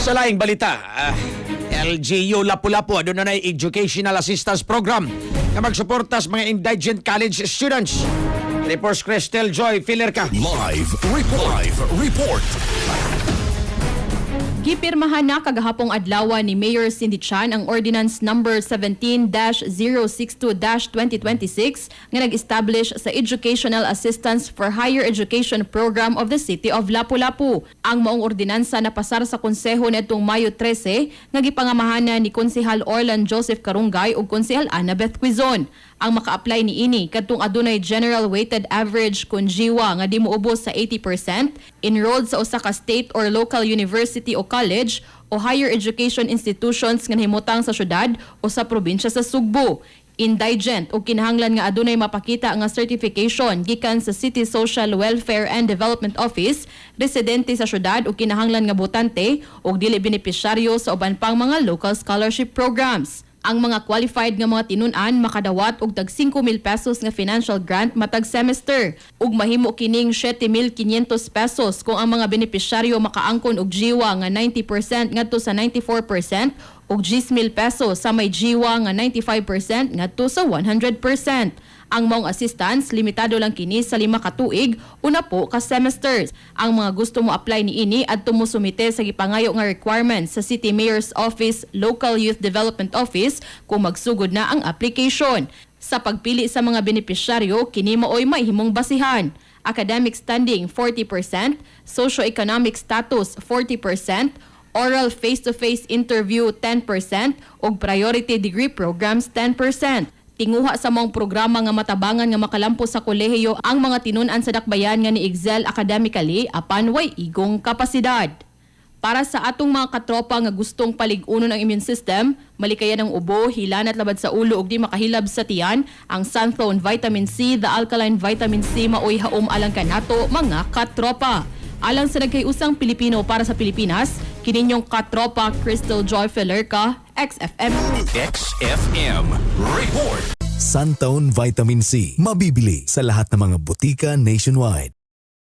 Sa laing balita, LGU Lapu-Lapu doon na Educational Assistance Program na magsuporta sa mga indigent college students. Reports Cristel Joy Filerca. Live report. Gipirmahan na kagahapong adlaw ni Mayor Cindy Chan ang Ordinance Number 17-062-2026 nga nag-establish sa Educational Assistance for Higher Education Program of the City of Lapu-Lapu. Ang maong ordinansa na pasar sa konseho nitong Mayo 13 nga gipangamahanan ni Konsehal Orlan Joseph Karungay ug Konsehal Annabeth Quizon. Ang maka-apply ni ini kadtong adunay general weighted average kun jiwa nga di moubos sa 80%, enrolled sa usa ka state or local university o college o higher education institutions nga nahimutang sa syudad o sa probinsya sa Sugbo. Indigent o kinahanglan nga adunay mapakita nga certification gikan sa City Social Welfare and Development Office, residente sa syudad o kinahanglan nga botante o dili benepisyaryo sa uban pang mga local scholarship programs. Ang mga qualified nga mga tinun-an makadawat og tag 5,000 pesos nga financial grant matag semester ug mahimo kining 7,500 pesos kung ang mga benepisyaryo makaangkon og jiwa nga 90% ngadto sa 94% ug 10,000 pesos sa may jiwa nga 95% ngadto sa 100%. Ang maong assistance, limitado lang kini sa 5 ka tuig, una po ka semesters. Ang mga gusto mo apply ni ini adto mo sumite sa gipangayo nga requirements sa City Mayor's Office, Local Youth Development Office kung magsugod na ang application. Sa pagpili sa mga benepisyaryo, kini maoy mahimong basihan. Academic standing 40%, socio-economic status 40%, oral face-to-face interview 10% ug priority degree programs 10%. Tinguha sa mong programa nga matabangan nga makalampo sa kolehiyo ang mga tinun-an sa dakbayan nga ni-excel academically apan way igong kapasidad. Para sa atong mga katropa nga gustong palig-unon ang immune system, malikayan ang ubo, hilan at labad sa ulo ug di makahilab sa tiyan, ang Sunthone Vitamin C, the alkaline vitamin C maoy haom alang kanato mga katropa. Alang sa nagkayusang Pilipino para sa Pilipinas, kininyong katropa Cristel Joy Filerca, XFM. XFM report. Sunthone Vitamin C. Mabibili sa lahat ng mga butika nationwide.